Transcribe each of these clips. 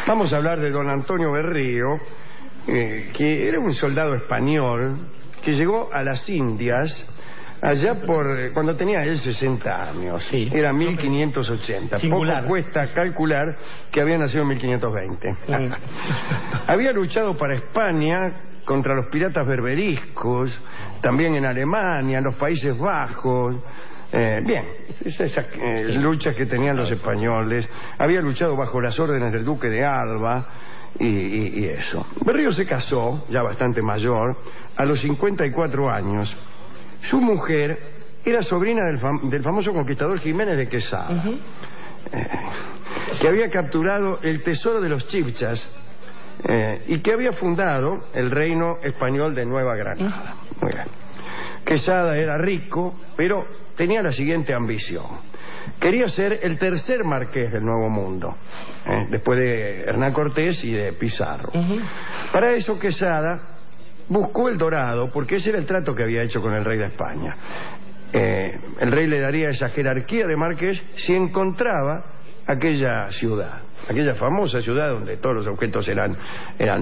Vamos a hablar de don Antonio Berrío, que era un soldado español que llegó a las Indias allá por cuando tenía él 60 años. Sí. Era 1580. Singular. Poco cuesta calcular que había nacido en 1520. Había luchado para España contra los piratas berberiscos, también en Alemania, en los Países Bajos. Bien, esas luchas que tenían los españoles. Había luchado bajo las órdenes del duque de Alba y eso. Berrío se casó, ya bastante mayor, a los 54 años. Su mujer era sobrina del famoso conquistador Jiménez de Quesada, que había capturado el tesoro de los Chibchas y que había fundado el reino español de Nueva Granada. Muy bien. Quesada era rico, pero tenía la siguiente ambición. Quería ser el tercer marqués del Nuevo Mundo, después de Hernán Cortés y de Pizarro. Para eso Quesada buscó el dorado, porque ese era el trato que había hecho con el rey de España. El rey le daría esa jerarquía de marqués si encontraba aquella ciudad, aquella famosa ciudad donde todos los objetos eran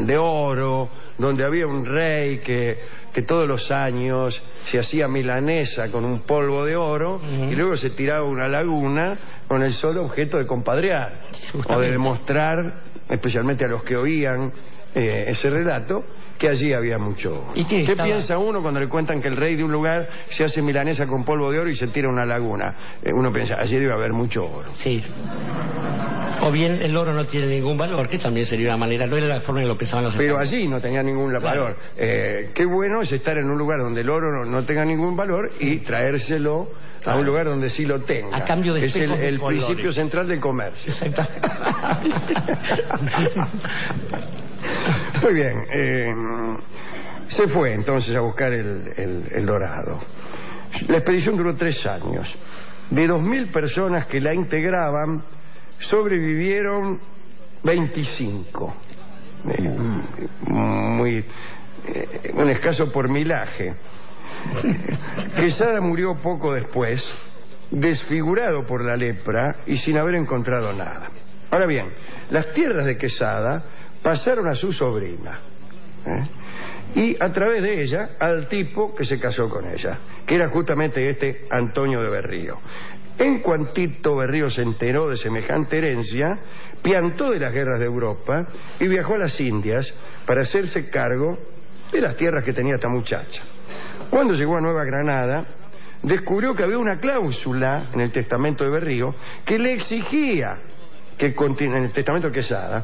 de oro, donde había un rey que todos los años se hacía milanesa con un polvo de oro y luego se tiraba a una laguna con el solo objeto de compadrear o de demostrar, especialmente a los que oían ese relato, que allí había mucho oro. ¿Y qué piensa uno cuando le cuentan que el rey de un lugar se hace milanesa con polvo de oro y se tira a una laguna? Uno piensa, allí debe haber mucho oro. Sí. O bien el oro no tiene ningún valor, que también sería una manera, no era la forma en lo que pensaban los Pero españoles. allí no tenía ningún valor. Qué bueno es estar en un lugar donde el oro no tenga ningún valor y traérselo a un lugar donde sí lo tenga. A cambio de es el principio central del comercio. Exactamente. Muy bien. Se fue entonces a buscar el dorado. La expedición duró 3 años. De 2.000 personas que la integraban, sobrevivieron 25. Un escaso por millaje. Quesada murió poco después, desfigurado por la lepra y sin haber encontrado nada. Ahora bien, las tierras de Quesada pasaron a su sobrina, y a través de ella al tipo que se casó con ella, que era justamente este Antonio de Berrío. En cuantito Berrío se enteró de semejante herencia, piantó de las guerras de Europa y viajó a las Indias para hacerse cargo de las tierras que tenía esta muchacha. Cuando llegó a Nueva Granada, descubrió que había una cláusula en el testamento de Berrío que le exigía en el testamento de Quesada,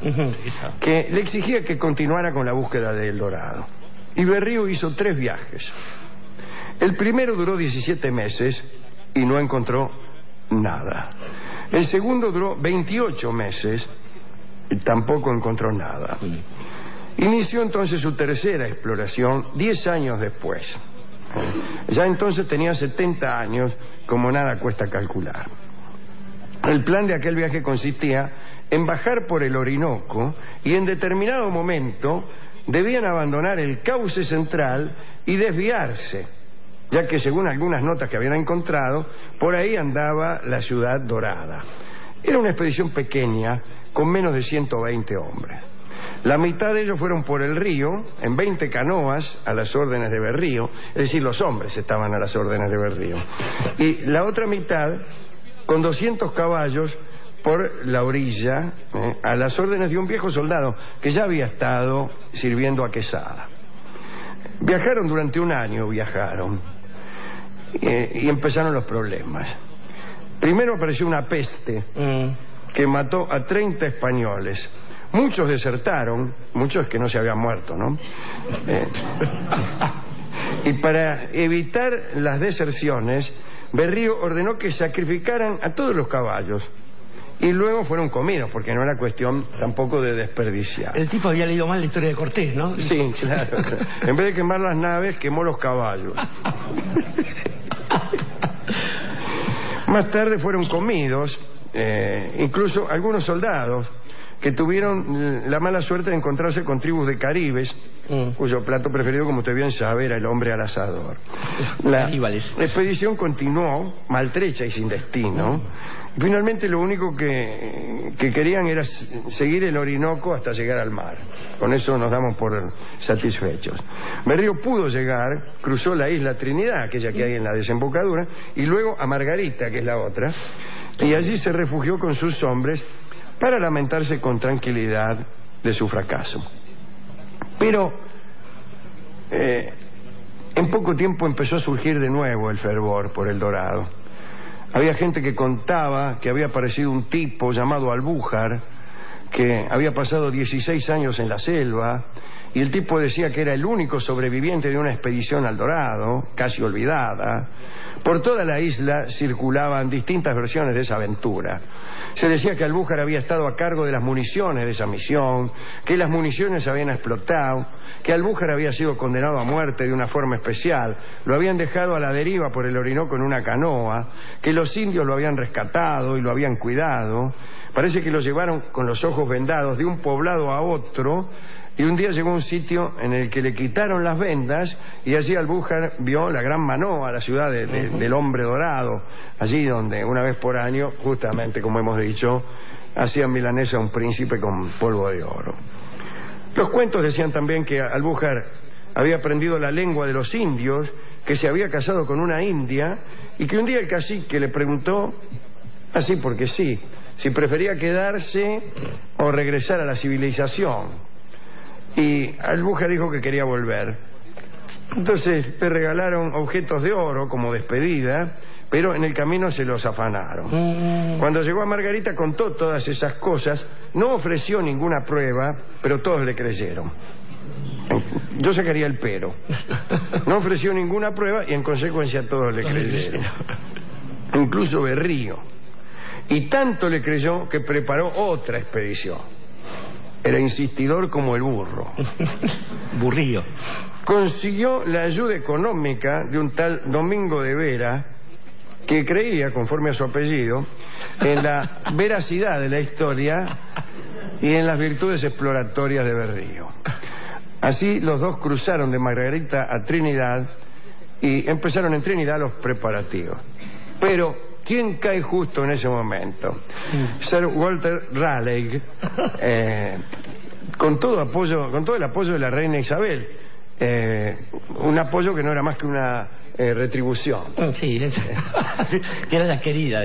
que le exigía que continuara con la búsqueda del dorado. Y Berrío hizo 3 viajes. El primero duró 17 meses y no encontró nada. El segundo duró 28 meses y tampoco encontró nada. Inició entonces su tercera exploración 10 años después. Ya entonces tenía 70 años, como nada cuesta calcular. El plan de aquel viaje consistía en bajar por el Orinoco y en determinado momento debían abandonar el cauce central y desviarse, ya que según algunas notas que habían encontrado, por ahí andaba la ciudad dorada. Era una expedición pequeña, con menos de 120 hombres. La mitad de ellos fueron por el río, en 20 canoas, a las órdenes de Berrío, es decir, los hombres estaban a las órdenes de Berrío. Y la otra mitad, con 200 caballos, por la orilla, a las órdenes de un viejo soldado que ya había estado sirviendo a Quesada. Viajaron durante 1 año, y empezaron los problemas. Primero apareció una peste que mató a 30 españoles. Muchos desertaron, muchos que no se habían muerto, ¿no? Y para evitar las deserciones, Berrío ordenó que sacrificaran a todos los caballos y luego fueron comidos, porque no era cuestión tampoco de desperdiciar. El tipo había leído mal la historia de Cortés, ¿no? Sí, claro. En vez de quemar las naves, quemó los caballos. Más tarde fueron comidos, incluso algunos soldados que tuvieron la mala suerte de encontrarse con tribus de caribes, cuyo plato preferido, como usted bien sabe, era el hombre al asador. La expedición continuó maltrecha y sin destino, Finalmente lo único que querían era seguir el Orinoco hasta llegar al mar. Con eso nos damos por satisfechos. Berrío pudo llegar, cruzó la isla Trinidad, aquella que hay en la desembocadura, y luego a Margarita, que es la otra, y allí se refugió con sus hombres para lamentarse con tranquilidad de su fracaso. Pero en poco tiempo empezó a surgir de nuevo el fervor por el Dorado. Había gente que contaba que había aparecido un tipo llamado Albújar, que había pasado 16 años en la selva, y el tipo decía que era el único sobreviviente de una expedición al Dorado, casi olvidada. Por toda la isla circulaban distintas versiones de esa aventura. Se decía que Albújar había estado a cargo de las municiones de esa misión, que las municiones habían explotado, que Albújar había sido condenado a muerte de una forma especial, lo habían dejado a la deriva por el Orinoco en una canoa, que los indios lo habían rescatado y lo habían cuidado. Parece que lo llevaron con los ojos vendados de un poblado a otro, y un día llegó a un sitio en el que le quitaron las vendas y allí Albújar vio la gran Manoa, la ciudad del hombre dorado, allí donde una vez por año, justamente como hemos dicho, hacían milanesa a un príncipe con polvo de oro. Los cuentos decían también que Albújar había aprendido la lengua de los indios, que se había casado con una india y que un día el cacique le preguntó, así porque sí, si prefería quedarse o regresar a la civilización. Y Albújar dijo que quería volver. Entonces le regalaron objetos de oro como despedida, pero en el camino se los afanaron. Cuando llegó a Margarita contó todas esas cosas, no ofreció ninguna prueba, pero todos le creyeron. Yo sacaría el pero. No ofreció ninguna prueba y en consecuencia todos le creyeron. Incluso Berrío. Y tanto le creyó que preparó otra expedición. Era insistidor como el burro. Burrillo. Consiguió la ayuda económica de un tal Domingo de Vera, que creía, conforme a su apellido, en la veracidad de la historia y en las virtudes exploratorias de Berrío. Así los dos cruzaron de Margarita a Trinidad y empezaron en Trinidad los preparativos. Pero ¿quién cae justo en ese momento? Sir Walter Raleigh, con todo el apoyo de la reina Isabel, un apoyo que no era más que una retribución. Sí, que era la querida.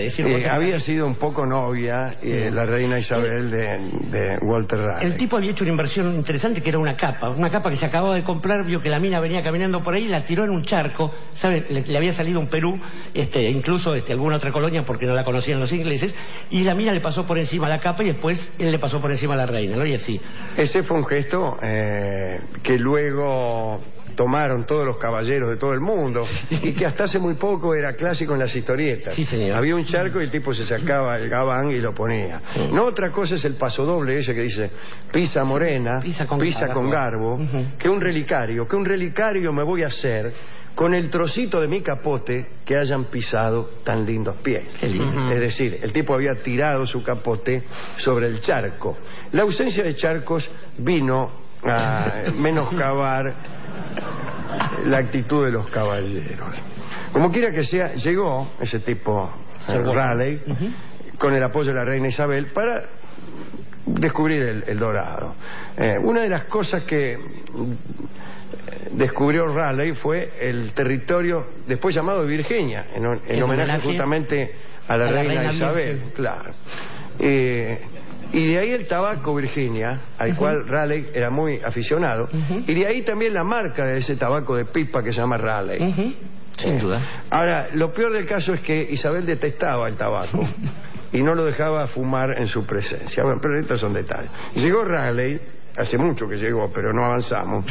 Había sido un poco novia la reina Isabel de Walter Raleigh. El tipo había hecho una inversión interesante que era una capa que se acababa de comprar, vio que la mina venía caminando por ahí, la tiró en un charco, ¿sabe? Le había salido un Perú, incluso alguna otra colonia porque no la conocían los ingleses, y la mina le pasó por encima la capa y después él le pasó por encima a la reina, ¿no? Y así. Ese fue un gesto que luego tomaron todos los caballeros de todo el mundo y que hasta hace muy poco era clásico en las historietas. Sí, señor. Había un charco y el tipo se sacaba el gabán y lo ponía. No, otra cosa es el pasodoble ese que dice pisa morena, pisa con garbo, que un relicario me voy a hacer con el trocito de mi capote que hayan pisado tan lindos pies. Es decir, el tipo había tirado su capote sobre el charco. La ausencia de charcos vino a menoscabar la actitud de los caballeros. Como quiera que sea, llegó ese tipo Raleigh con el apoyo de la reina Isabel para descubrir el Dorado. Una de las cosas que descubrió Raleigh fue el territorio después llamado Virginia, en homenaje justamente a la reina Isabel. Claro. Y de ahí el tabaco Virginia, al cual Raleigh era muy aficionado, y de ahí también la marca de ese tabaco de pipa que se llama Raleigh. Sin duda. Ahora, lo peor del caso es que Isabel detestaba el tabaco y no lo dejaba fumar en su presencia. Bueno, pero estos son detalles. Llegó Raleigh, hace mucho que llegó, pero no avanzamos.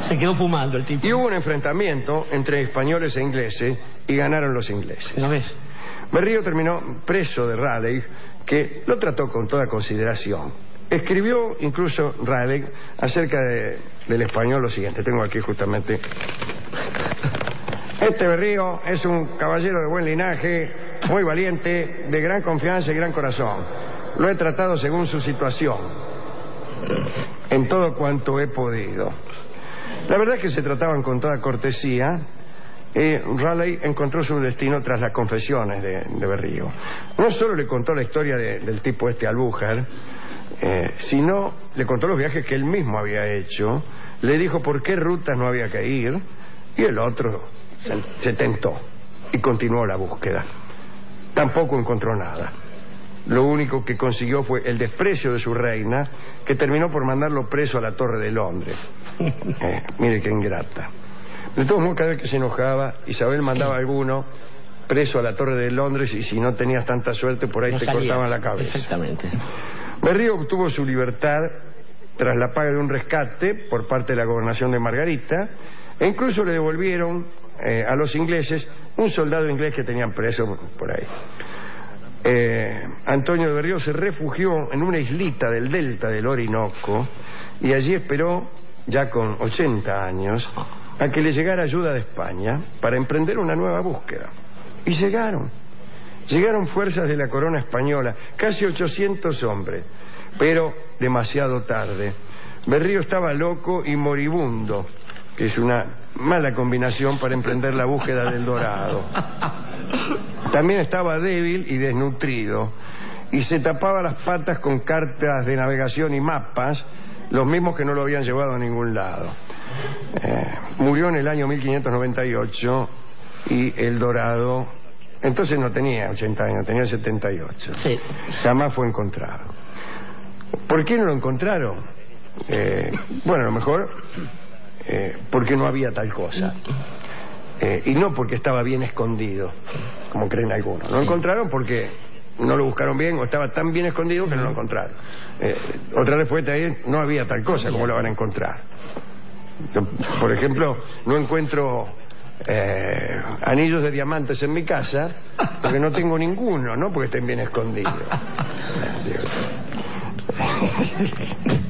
Se quedó fumando el tipo. Y hubo un enfrentamiento entre españoles e ingleses y ganaron los ingleses. ¿Lo ves? Berrío terminó preso de Raleigh, que lo trató con toda consideración. Escribió incluso Raleigh acerca del español lo siguiente. Tengo aquí justamente. Este Berrío es un caballero de buen linaje, muy valiente, de gran confianza y gran corazón. Lo he tratado según su situación, en todo cuanto he podido. La verdad es que se trataban con toda cortesía Raleigh encontró su destino tras las confesiones de Berrío. No solo le contó la historia del tipo Albújar, sino le contó los viajes que él mismo había hecho, le dijo por qué rutas no había que ir, y el otro se tentó y continuó la búsqueda. Tampoco encontró nada. Lo único que consiguió fue el desprecio de su reina, que terminó por mandarlo preso a la Torre de Londres. Mire qué ingrata. De todos modos, cada vez que se enojaba, Isabel mandaba a alguno preso a la Torre de Londres, y si no tenías tanta suerte, por ahí no te cortaban la cabeza. Exactamente. Berrío obtuvo su libertad tras la paga de un rescate por parte de la gobernación de Margarita, e incluso le devolvieron a los ingleses un soldado inglés que tenían preso por ahí. Antonio de Berrío se refugió en una islita del delta del Orinoco y allí esperó, ya con 80 años, a que le llegara ayuda de España para emprender una nueva búsqueda. Y llegaron fuerzas de la corona española, casi 800 hombres, pero demasiado tarde. Berrío estaba loco y moribundo, que es una mala combinación para emprender la búsqueda del dorado. También estaba débil y desnutrido, y se tapaba las patas con cartas de navegación y mapas, los mismos que no lo habían llevado a ningún lado. Murió en el año 1598, y el dorado entonces no tenía 80 años, tenía 78. Sí. Jamás fue encontrado. ¿Por qué no lo encontraron? Bueno, a lo mejor porque no había tal cosa, y no porque estaba bien escondido, como creen algunos. Lo encontraron porque no lo buscaron bien, o estaba tan bien escondido que no lo encontraron. Otra respuesta es: no había tal cosa, ¿cómo lo van a encontrar? Yo, por ejemplo, no encuentro anillos de diamantes en mi casa porque no tengo ninguno, no porque estén bien escondidos.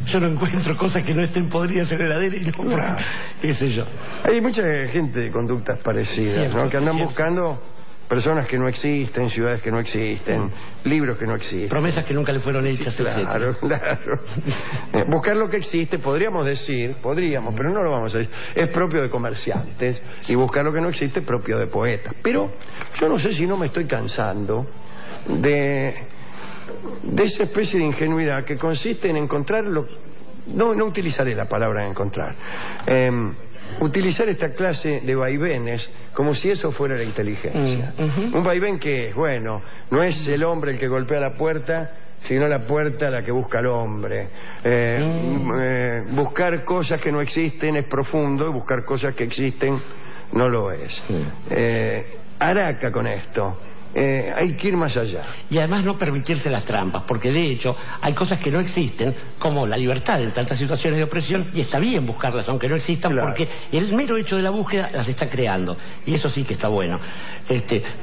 Yo no encuentro cosas que no estén podridas en la heladera y no, Claro. qué sé yo. Hay mucha gente de conductas parecidas, Cierto, ¿no? Que andan cierto. buscando personas que no existen, ciudades que no existen, libros que no existen. Promesas que nunca le fueron hechas, Claro, claro. Buscar lo que existe, podríamos decir, pero no lo vamos a decir, es propio de comerciantes, y buscar lo que no existe es propio de poetas. Pero yo no sé si no me estoy cansando de esa especie de ingenuidad que consiste en encontrar no utilizaré la palabra encontrar, utilizar esta clase de vaivenes como si eso fuera la inteligencia. Un vaivén que, bueno, no es el hombre el que golpea la puerta, sino la puerta la que busca al hombre. Buscar cosas que no existen es profundo, y buscar cosas que existen no lo es. Araca con esto. Hay que ir más allá. Y además no permitirse las trampas, porque de hecho hay cosas que no existen, como la libertad en tantas situaciones de opresión, y está bien buscarlas aunque no existan, claro, porque el mero hecho de la búsqueda las está creando, y eso sí que está bueno.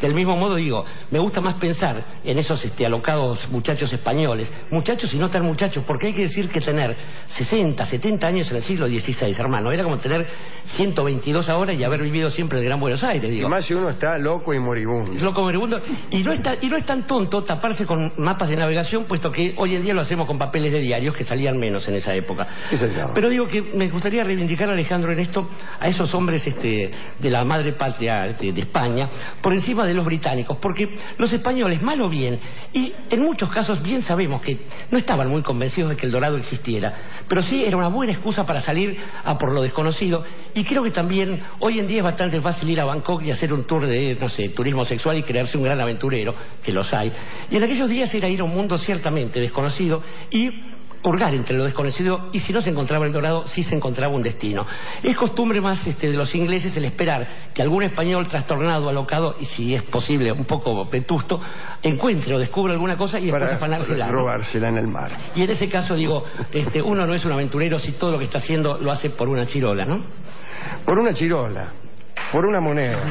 Del mismo modo digo, me gusta más pensar en esos alocados muchachos españoles, muchachos y no tan muchachos, porque hay que decir que tener 60, 70 años en el siglo XVI, hermano, era como tener 122 ahora y haber vivido siempre en el Gran Buenos Aires, digo. Y más si uno está loco y moribundo. Loco y moribundo. Y no es tan tonto taparse con mapas de navegación, puesto que hoy en día lo hacemos con papeles de diarios que salían menos en esa época. Pero digo que me gustaría reivindicar, Alejandro, en esto a esos hombres de la madre patria de España, por encima de los británicos, porque los españoles, mal o bien, y en muchos casos bien sabemos que no estaban muy convencidos de que el dorado existiera, pero sí era una buena excusa para salir a por lo desconocido, y creo que también hoy en día es bastante fácil ir a Bangkok y hacer un tour de, no sé, turismo sexual y crearse un gran aventurero, que los hay, y en aquellos días era ir a un mundo ciertamente desconocido y hurgar entre lo desconocido, y si no se encontraba el dorado, sí se encontraba un destino. Es costumbre más de los ingleses el esperar que algún español trastornado, alocado, y si es posible un poco vetusto, encuentre o descubra alguna cosa y después afanársela, robársela en el mar. Y en ese caso digo, uno no es un aventurero si todo lo que está haciendo lo hace por una chirola, ¿no? Por una chirola, por una moneda.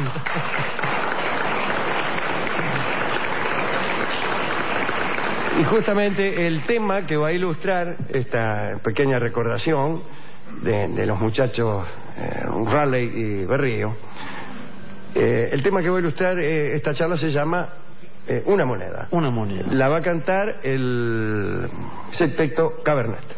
Y justamente el tema que va a ilustrar esta pequeña recordación de los muchachos Raleigh y Berrío, el tema que va a ilustrar esta charla se llama Una moneda. Una moneda. La va a cantar el sexteto Cabernet.